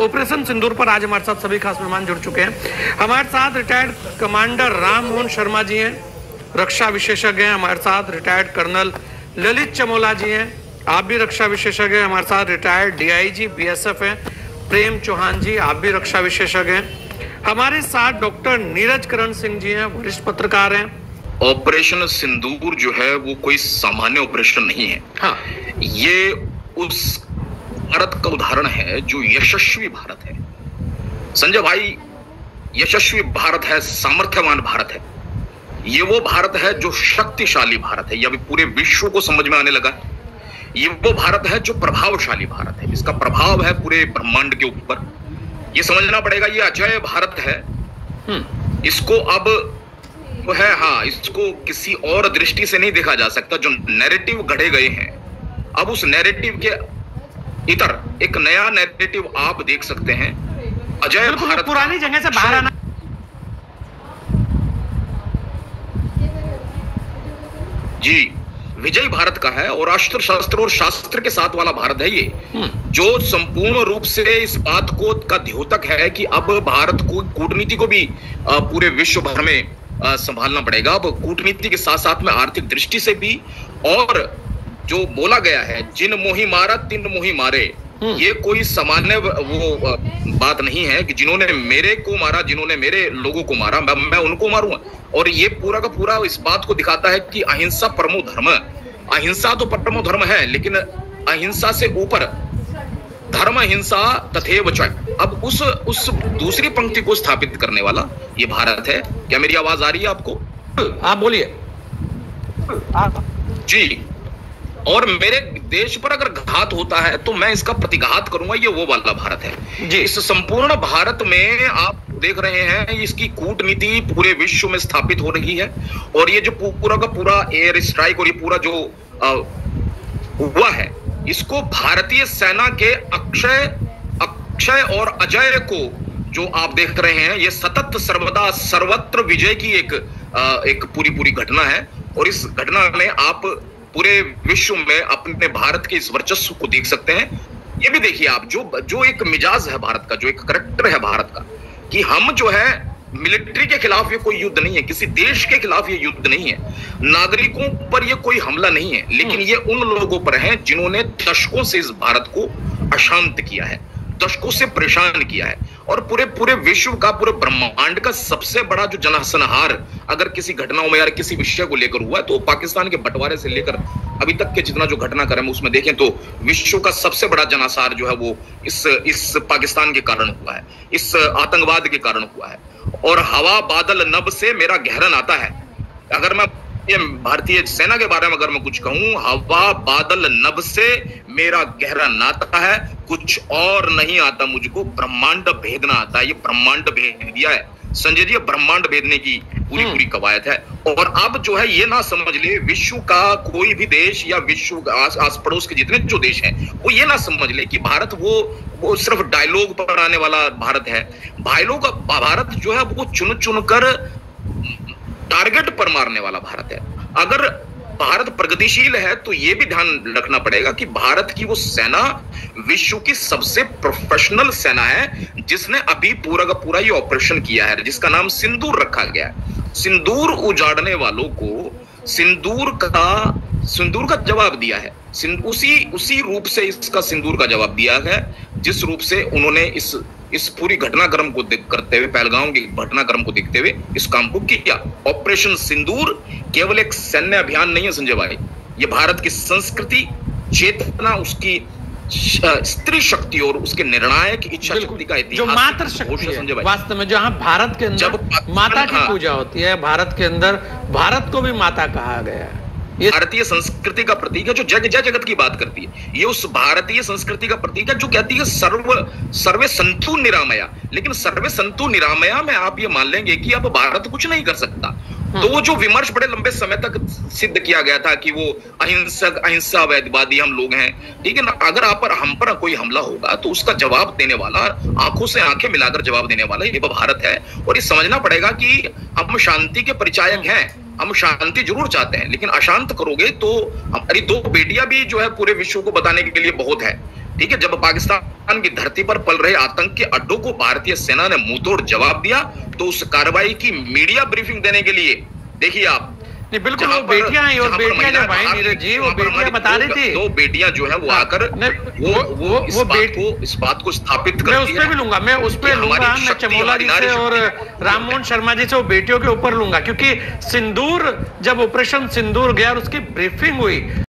Operation सिंदूर पर आज हमारे साथ सभी खास मेहमान जुड़ चुके हैं। हमारे साथ रिटायर्ड कमांडर राम मोहन शर्मा जी हैं, रक्षा विशेषज्ञ हैं। हमारे साथ रिटायर्ड कर्नल ललित चमोला जी हैं, आप भी रक्षा विशेषज्ञ हैं। हमारे साथ रिटायर्ड डीआईजी बीएसएफ हैं प्रेम चौहान जी, आप भी रक्षा विशेषज्ञ हैं। हमारे साथ डॉक्टर नीरज करण सिंह जी हैं, वरिष्ठ पत्रकार हैं। ऑपरेशन सिंदूर जो है वो कोई सामान्य ऑपरेशन नहीं है। हाँ, ये उस भारत का उदाहरण है जो यशस्वी भारत है। संजय भाई, यशस्वी भारत है, सामर्थ्यवान भारत है। ये वो भारत है जो शक्तिशाली भारत है। ये अभी पूरे विश्व को समझ में आने लगा है। ये वो भारत है जो प्रभावशाली भारत है। इसका प्रभाव है पूरे ब्रह्मांड के ऊपर। ये समझना पड़ेगा, ये अजय भारत है। इसको अब वो है, हाँ, इसको किसी और दृष्टि से नहीं देखा जा सकता। जो नैरेटिव गढ़े गए हैं, अब उस नैरेटिव के इतर एक नया नैरेटिव आप देख सकते हैं। अजय भारत पुरानी जगह से बाहर आना। जी, विजयी भारत का है और अस्त्र शस्त्र और शास्त्र के साथ वाला भारत है ये, जो संपूर्ण रूप से इस बात को का द्योतक है कि अब भारत को कूटनीति को भी पूरे विश्व भर में संभालना पड़ेगा। अब कूटनीति के साथ साथ में आर्थिक दृष्टि से भी, और जो बोला गया है, जिन मोही मारा तिन मोही मारे, ये कोई सामान्य वो बात नहीं है कि जिन्होंने मेरे को मारा, जिन्होंने मेरे लोगों को मारा, मैं उनको मारूंगा। और ये पूरा का पूरा इस बात को दिखाता है कि अहिंसा परमो धर्म। अहिंसा तो परमो धर्म है, लेकिन अहिंसा से ऊपर धर्म हिंसा तथैव च। अब उस दूसरी पंक्ति को स्थापित करने वाला ये भारत है। क्या मेरी आवाज आ रही है आपको? आप बोलिए। जी, और मेरे देश पर अगर घात होता है तो मैं इसका प्रतिघात करूंगा। ये वो वाला भारत है जी। इस संपूर्ण भारत में आप देख रहे हैं, इसकी कूटनीति पूरे विश्व में स्थापित हो रही है। और ये जो पूरा का पूरा एयर स्ट्राइक और ये पूरा जो हुआ है, इसको भारतीय सेना के अक्षय और अजय को जो आप देख रहे हैं, ये सतत सर्वदा सर्वत्र विजय की एक पूरी घटना है। और इस घटना में आप पूरे विश्व में अपने भारत के इस वर्चस्व को देख सकते हैं। ये भी देखिए आप, जो एक मिजाज है भारत का, जो एक करैक्टर है भारत का, कि हम जो है मिलिट्री के खिलाफ ये कोई युद्ध नहीं है, किसी देश के खिलाफ ये युद्ध नहीं है, नागरिकों पर ये कोई हमला नहीं है, लेकिन ये उन लोगों पर है जिन्होंने दशकों से इस भारत को अशांत किया है, दशकों से परेशान किया है। और पूरे विश्व का, पूरे ब्रह्मांड का सबसे बड़ा जो जनसंहार अगर किसी घटनाओं में या किसी विषय को लेकर हुआ है, तो पाकिस्तान के बंटवारे से लेकर अभी तक के जितना जो घटनाक्रम उसमें देखें तो विश्व का सबसे बड़ा जनसंहार जो है वो इस पाकिस्तान के कारण हुआ है, इस आतंकवाद के कारण हुआ है। और हवा बादल नभ से मेरा गहरन आता है। अगर मैं ये भारतीय सेना के बारे में अगर मैं कुछ कहूं, हवा बादल नभ से मेरा गहरा नाता है, कुछ और नहीं आता मुझको, ब्रह्मांड भेदना आता है। ये ब्रह्मांड भेद दिया है संजय जी, ब्रह्मांड भेदने की पूरी कवायद है। और अब जो है ये ना समझ ले विश्व का कोई भी देश या विश्व आस पड़ोस के जितने जो देश हैं, वो ये ना समझ ले कि भारत वो सिर्फ डायलॉग पर आने वाला भारत है। भारत जो है वो चुन कर टारगेट पर मारने वाला भारत है। अगर भारत प्रगतिशील है तो यह भी ध्यान रखना पड़ेगा कि भारत की वो सेना विश्व की सबसे प्रोफेशनल सेना है, जिसने अभी पूरा का पूरा ये ऑपरेशन किया है, जिसका नाम सिंदूर रखा गया है। सिंदूर उजाड़ने वालों को सिंदूर का जवाब दिया है। उसी रूप से इसका सिंदूर का जवाब दिया है, जिस रूप से उन्होंने इस पूरी घटनाक्रम को करते हुए, पहलगाम के घटनाक्रम को देखते हुए इस काम को किया। ऑपरेशन सिंदूर केवल एक सैन्य अभियान नहीं है संजय भाई, ये भारत की संस्कृति, चेतना, उसकी स्त्री शक्ति और उसके निर्णायक इच्छा शक्ति का इतिहास, जो मातृ शक्ति है संजय भाई। वास्तव में जहां भारत के अंदर माता की पूजा होती है, भारत के अंदर भारत को भी माता कहा गया है। भारतीय संस्कृति का प्रतीक है, जो जगत की बात करती है। ये उस भारतीय संस्कृति का प्रतीक है जो कहती है सर्वे संतु निरामया। लेकिन सर्वे संतु निरामया में आप ये मान लेंगे कि अब भारत कुछ नहीं कर सकता। तो वो जो विमर्श बड़े लंबे समय तक सिद्ध किया गया था कि वो अहिंसावादी हम लोग हैं, ठीक है ना, अगर हम पर कोई हमला होगा तो उसका जवाब देने वाला, आंखों से आंखें मिलाकर जवाब देने वाला ये भारत है। और ये समझना पड़ेगा कि हम शांति के परिचायक हैं, हम शांति जरूर चाहते हैं, लेकिन अशांत करोगे तो हमारी दो बेटियां भी जो है पूरे विश्व को बताने के लिए बहुत है ठीक है, जब पाकिस्तान की धरती पर पल रहे आतंक के अड्डों को भारतीय सेना ने मुंहतोड़ जवाब दिया, तो उस कार्रवाई की मीडिया ब्रीफिंग देने के लिए देखिए आप, नहीं बिल्कुल वो बेटियां आई, और बेटियां जब आई नीरज जी, वो बेटियां बता रही थी, दो बेटियां जो है वो आकर इस बात को स्थापित करती है। मैं उस पे भी लूंगा, मैं उस पे लूंगा, मैं चमोला जी से और राममोहन शर्मा जी से वो बेटियों के ऊपर लूंगा, क्योंकि सिंदूर, जब ऑपरेशन सिंदूर गया और उसकी ब्रीफिंग हुई